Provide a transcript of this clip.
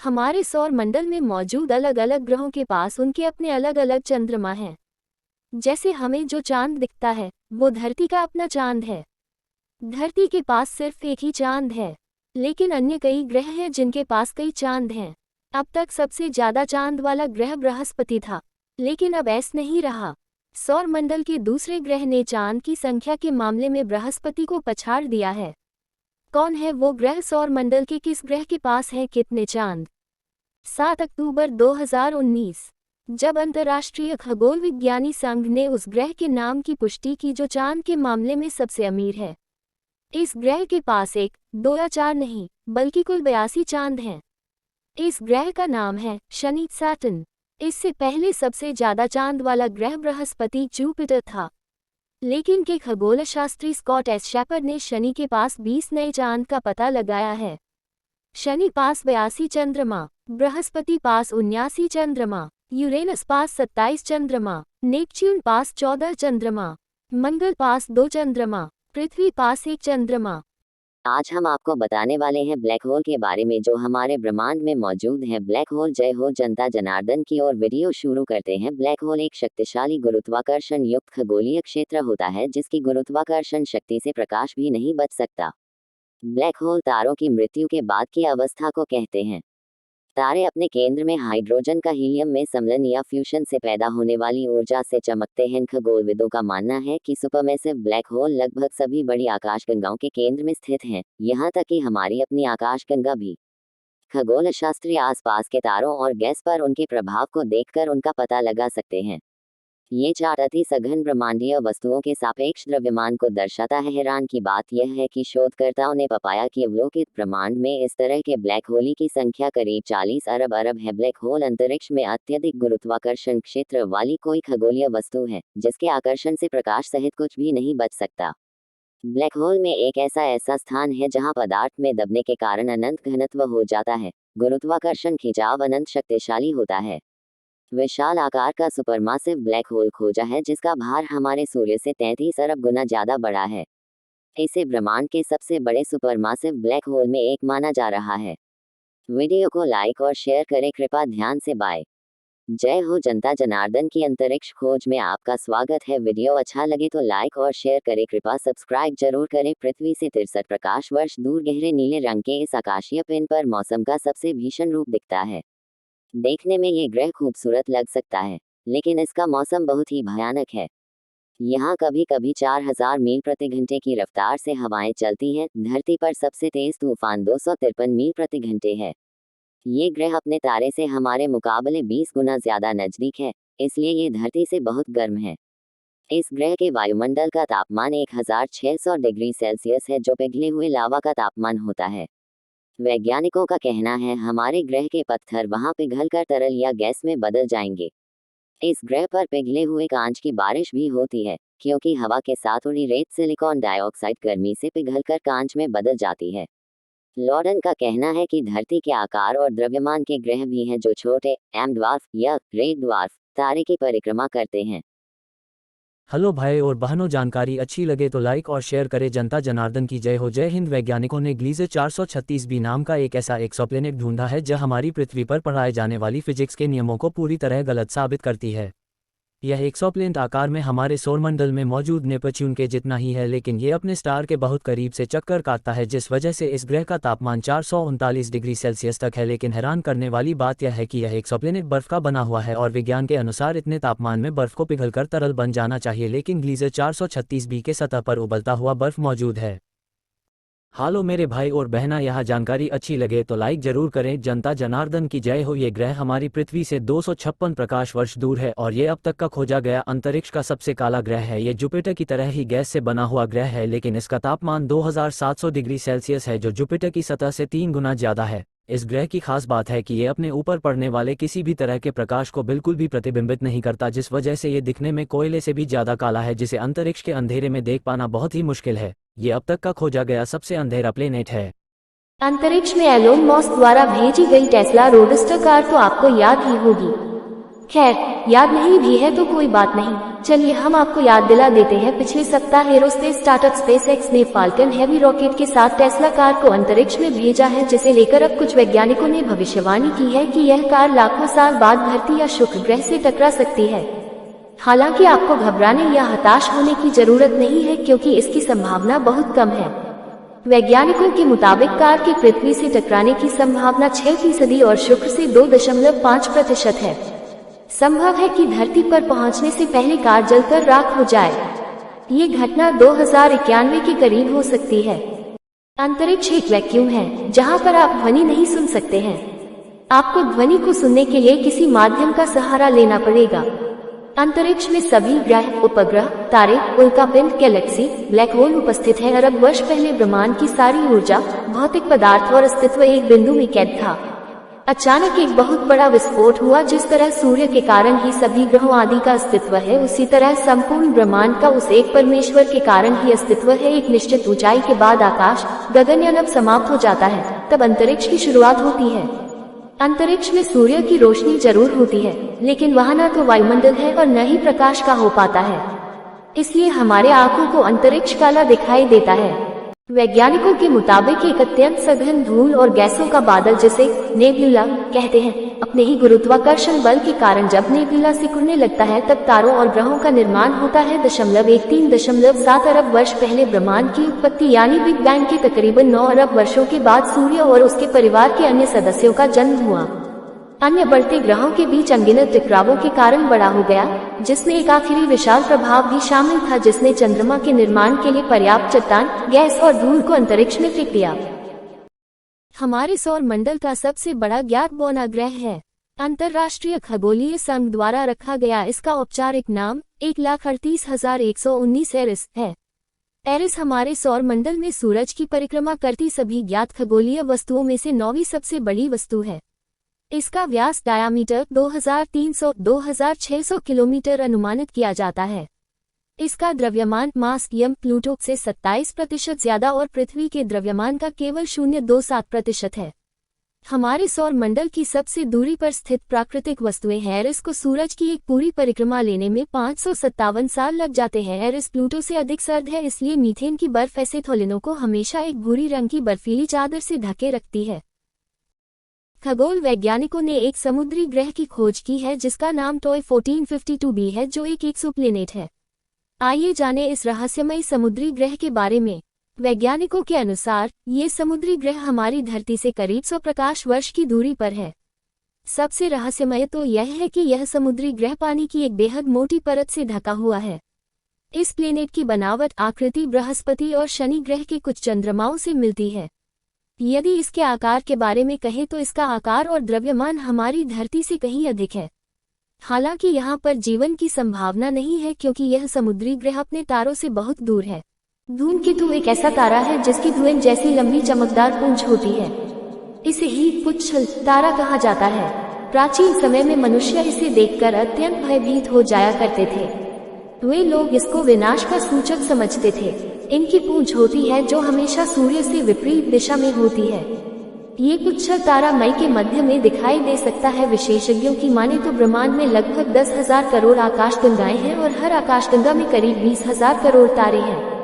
हमारे सौर मंडल में मौजूद अलग अलग ग्रहों के पास उनके अपने अलग अलग चंद्रमा हैं। जैसे हमें जो चांद दिखता है वो धरती का अपना चांद है। धरती के पास सिर्फ एक ही चांद है, लेकिन अन्य कई ग्रह हैं जिनके पास कई चांद हैं। अब तक सबसे ज्यादा चांद वाला ग्रह बृहस्पति था, लेकिन अब ऐसा नहीं रहा। सौर मंडल के दूसरे ग्रह ने चांद की संख्या के मामले में बृहस्पति को पछाड़ दिया है। कौन है वो ग्रह? सौर मंडल के किस ग्रह के पास है कितने चांद? 7 अक्टूबर 2019, जब अंतर्राष्ट्रीय खगोल विज्ञानी संघ ने उस ग्रह के नाम की पुष्टि की जो चांद के मामले में सबसे अमीर है। इस ग्रह के पास 1, 2 या 4 नहीं, बल्कि कुल 82 चांद हैं। इस ग्रह का नाम है शनि, सैटर्न। इससे पहले सबसे ज्यादा चांद वाला ग्रह बृहस्पति, जुपिटर था, लेकिन के खगोलशास्त्री स्कॉट एस शेपर्ड ने शनि के पास 20 नए चांद का पता लगाया है। शनि पास 82 चंद्रमा, बृहस्पति पास 79 चंद्रमा, यूरेनस पास 27 चंद्रमा, नेपच्यून पास 14 चंद्रमा, मंगल पास 2 चंद्रमा, पृथ्वी पास 1 चंद्रमा। आज हम आपको बताने वाले हैं ब्लैक होल के बारे में जो हमारे ब्रह्मांड में मौजूद है। Black hole. जय हो जनता जनार्दन की। और वीडियो शुरू करते हैं। ब्लैक होल एक शक्तिशाली गुरुत्वाकर्षण युक्त खगोलीय क्षेत्र होता है जिसकी गुरुत्वाकर्षण शक्ति से प्रकाश भी नहीं बच सकता। ब्लैक होल तारों की मृत्यु के बाद की अवस्था को कहते हैं। तारे अपने केंद्र में हाइड्रोजन का हीलियम में सम्मिलन या फ्यूशन से पैदा होने वाली ऊर्जा से चमकते हैं। खगोलविदों का मानना है कि सुपरमैसिव ब्लैक होल लगभग सभी बड़ी आकाशगंगाओं के केंद्र में स्थित हैं, यहाँ तक कि हमारी अपनी आकाशगंगा भी। खगोलशास्त्री आसपास के तारों और गैस पर उनके प्रभाव को देखकर उनका पता लगा सकते हैं। ये चार्ट अति सघन ब्रह्मांडीय वस्तुओं के सापेक्ष द्रव्यमान को दर्शाता है। हैरान की बात यह है कि शोधकर्ताओं ने पाया कि अवलोकित ब्रह्मांड में इस तरह के ब्लैक होल की संख्या करीब 40 अरब है। ब्लैक होल अंतरिक्ष में अत्यधिक गुरुत्वाकर्षण क्षेत्र वाली कोई खगोलीय वस्तु है जिसके आकर्षण से प्रकाश सहित कुछ भी नहीं बच सकता। ब्लैक होल में एक ऐसा स्थान है जहाँ पदार्थ में दबने के कारण अनंत घनत्व हो जाता है। गुरुत्वाकर्षण खिंचाव अनंत शक्तिशाली होता है। विशाल आकार का सुपरमासिव ब्लैक होल खोजा है जिसका भार हमारे सूर्य से 33 अरब गुना ज्यादा बड़ा है। इसे ब्रह्मांड के सबसे बड़े सुपरमासिव ब्लैक होल में एक माना जा रहा है। वीडियो को लाइक और शेयर करें कृपया ध्यान से। बाय। जय हो जनता जनार्दन की। अंतरिक्ष खोज में आपका स्वागत है। वीडियो अच्छा लगे तो लाइक और शेयर करें। कृपया सब्सक्राइब जरूर करें। पृथ्वी से 63 प्रकाश वर्ष दूर गहरे नीले रंग के इस आकाशीय पिंड पर मौसम का सबसे भीषण रूप दिखता है। देखने में ये ग्रह खूबसूरत लग सकता है, लेकिन इसका मौसम बहुत ही भयानक है। यहाँ कभी कभी 4000 मील प्रति घंटे की रफ्तार से हवाएं चलती हैं। धरती पर सबसे तेज तूफान 253 मील प्रति घंटे है। ये ग्रह अपने तारे से हमारे मुकाबले 20 गुना ज्यादा नजदीक है, इसलिए ये धरती से बहुत गर्म है। इस ग्रह के वायुमंडल का तापमान 1600 डिग्री सेल्सियस है, जो पिघले हुए लावा का तापमान होता है। वैज्ञानिकों का कहना है हमारे ग्रह के पत्थर वहां पिघलकर तरल या गैस में बदल जाएंगे। इस ग्रह पर पिघले हुए कांच की बारिश भी होती है, क्योंकि हवा के साथ उड़ी रेत सिलिकॉन डाइऑक्साइड गर्मी से पिघलकर कांच में बदल जाती है। लॉर्डन का कहना है कि धरती के आकार और द्रव्यमान के ग्रह भी हैं जो छोटे एम ड्वार्फ या रेड ड्वार्फ तारे की परिक्रमा करते हैं। हेलो भाई और बहनों, जानकारी अच्छी लगे तो लाइक और शेयर करें। जनता जनार्दन की जय हो। जय हिंद। वैज्ञानिकों ने ग्लीजे 436b नाम का एक ऐसा एक्सोप्लैनेट ढूंढा है जो हमारी पृथ्वी पर पढ़ाए जाने वाली फिजिक्स के नियमों को पूरी तरह गलत साबित करती है। यह एक्सोप्लैनेट आकार में हमारे सौरमंडल में मौजूद नेपच्यून के जितना ही है, लेकिन ये अपने स्टार के बहुत करीब से चक्कर काटता है, जिस वजह से इस ग्रह का तापमान 439 डिग्री सेल्सियस तक है। लेकिन हैरान करने वाली बात यह है कि यह एक्सोप्लैनेट बर्फ का बना हुआ है और विज्ञान के अनुसार इतने तापमान में बर्फ को पिघलकर तरल बन जाना चाहिए, लेकिन ग्लीजे 436b के सतह पर उबलता हुआ बर्फ मौजूद है। हालो मेरे भाई और बहना, यह जानकारी अच्छी लगे तो लाइक जरूर करें। जनता जनार्दन की जय हो। ये ग्रह हमारी पृथ्वी से 256 प्रकाश वर्ष दूर है और ये अब तक का खोजा गया अंतरिक्ष का सबसे काला ग्रह है। ये जुपिटर की तरह ही गैस से बना हुआ ग्रह है, लेकिन इसका तापमान 2700 डिग्री सेल्सियस है, जो जुपिटर की सतह से 3 गुना ज्यादा है। इस ग्रह की खास बात है कि ये अपने ऊपर पड़ने वाले किसी भी तरह के प्रकाश को बिल्कुल भी प्रतिबिंबित नहीं करता, जिस वजह से ये दिखने में कोयले से भी ज्यादा काला है, जिसे अंतरिक्ष के अंधेरे में देख पाना बहुत ही मुश्किल है। ये अब तक का खोजा गया सबसे अंधेरा प्लेनेट है। अंतरिक्ष में एलोन मस्क द्वारा भेजी गई टेस्ला रोडस्टर कार तो आपको याद ही होगी। खैर, याद नहीं भी है तो कोई बात नहीं, चलिए हम आपको याद दिला देते हैं। पिछले सप्ताह एरोस्पेस स्टार्टअप स्पेसएक्स ने फाल्कन हेवी रॉकेट के साथ टेस्ला कार को अंतरिक्ष में भेजा है, जिसे लेकर अब कुछ वैज्ञानिकों ने भविष्यवाणी की है कि यह कार लाखों साल बाद धरती या शुक्र ग्रह से टकरा सकती है। हालांकि आपको घबराने या हताश होने की जरूरत नहीं है, क्योंकि इसकी संभावना बहुत कम है। वैज्ञानिकों के मुताबिक कार के पृथ्वी से टकराने की संभावना 6% और शुक्र से 2.5% है। संभव है कि धरती पर पहुंचने से पहले कार जलकर राख हो जाए। ये घटना 2091 के करीब हो सकती है। अंतरिक्ष एक वैक्यूम है जहां पर आप ध्वनि नहीं सुन सकते हैं। आपको ध्वनि को सुनने के लिए किसी माध्यम का सहारा लेना पड़ेगा। अंतरिक्ष में सभी ग्रह, उपग्रह, तारे, उल्कापिंड, गैलेक्सी, ब्लैक होल उपस्थित है। अरब वर्ष पहले ब्रह्मांड की सारी ऊर्जा, भौतिक पदार्थ और अस्तित्व एक बिंदु में कैद था। अचानक एक बहुत बड़ा विस्फोट हुआ। जिस तरह सूर्य के कारण ही सभी ग्रहों आदि का अस्तित्व है, उसी तरह संपूर्ण ब्रह्मांड का उस एक परमेश्वर के कारण ही अस्तित्व है। एक निश्चित ऊंचाई के बाद आकाश, गगनयान अब समाप्त हो जाता है, तब अंतरिक्ष की शुरुआत होती है। अंतरिक्ष में सूर्य की रोशनी जरूर होती है, लेकिन वहाँ न तो वायुमंडल है और न ही प्रकाश का हो पाता है। इसलिए हमारे आंखों को अंतरिक्ष काला दिखाई देता है। वैज्ञानिकों के मुताबिक एक अत्यंत सघन धूल और गैसों का बादल, जिसे नेब्यूला कहते हैं, अपने ही गुरुत्वाकर्षण बल के कारण जब नेब्यूला सिकुड़ने लगता है तब तारों और ग्रहों का निर्माण होता है। 13.7 अरब वर्ष पहले ब्रह्मांड की उत्पत्ति यानी बिग बैंग के तकरीबन 9 अरब वर्षों के बाद सूर्य और उसके परिवार के अन्य सदस्यों का जन्म हुआ। अन्य बढ़ते ग्रहों के बीच अनगिनत टकरावों के कारण बड़ा हो गया, जिसमें एक आखिरी विशाल प्रभाव भी शामिल था, जिसने चंद्रमा के निर्माण के लिए पर्याप्त चट्टान, गैस और धूल को अंतरिक्ष में फेंक दिया। हमारे सौर मंडल का सबसे बड़ा ज्ञात बौना ग्रह है। अंतर्राष्ट्रीय खगोलीय संघ द्वारा रखा गया इसका औपचारिक नाम 1,38,119 एरिस है। एरिस हमारे सौर मंडल में सूरज की परिक्रमा करती सभी ज्ञात खगोलीय वस्तुओं में से 9वीं सबसे बड़ी वस्तु है। इसका व्यास डायामीटर 2300-2600 किलोमीटर अनुमानित किया जाता है। इसका द्रव्यमान मास यम प्लूटो से 27% ज्यादा और पृथ्वी के द्रव्यमान का केवल 0.27% है। हमारे सौर मंडल की सबसे दूरी पर स्थित प्राकृतिक वस्तुएं हैं। एरिस को सूरज की एक पूरी परिक्रमा लेने में 557 साल लग जाते हैं। एरिस प्लूटो से अधिक सर्द है, इसलिए मीथेन की बर्फ एसेथोलिनों को हमेशा एक भूरी रंग की बर्फीली चादर से ढके रखती है। खगोल वैज्ञानिकों ने एक समुद्री ग्रह की खोज की है जिसका नाम टॉय 1452b है, जो एक एक्सोप्लैनेट है। आइए जाने इस रहस्यमयी समुद्री ग्रह के बारे में। वैज्ञानिकों के अनुसार ये समुद्री ग्रह हमारी धरती से करीब 100 प्रकाश वर्ष की दूरी पर है। सबसे रहस्यमय तो यह है कि यह समुद्री ग्रह पानी की एक बेहद मोटी परत से ढका हुआ है। इस प्लेनेट की बनावट आकृति बृहस्पति और शनि ग्रह के कुछ चंद्रमाओं से मिलती है। यदि इसके आकार के बारे में कहें तो इसका आकार और द्रव्यमान हमारी धरती से कहीं अधिक है। हालांकि यहाँ पर जीवन की संभावना नहीं है, क्योंकि यह समुद्री ग्रह अपने तारों से बहुत दूर है। धूमकेतु एक ऐसा तारा है जिसकी धुएं जैसी लंबी चमकदार पूंछ होती है। इसे ही पुच्छल तारा कहा जाता है। प्राचीन समय में मनुष्य इसे देखकर अत्यंत भयभीत हो जाया करते थे। वे लोग इसको विनाश का सूचक समझते थे। इनकी पूंछ होती है जो हमेशा सूर्य से विपरीत दिशा में होती है। ये पुच्छल तारा मई के मध्य में दिखाई दे सकता है। विशेषज्ञों की माने तो ब्रह्मांड में लगभग 10,000 करोड़ आकाशगंगाएं हैं और हर आकाशगंगा में करीब 20,000 करोड़ तारे हैं।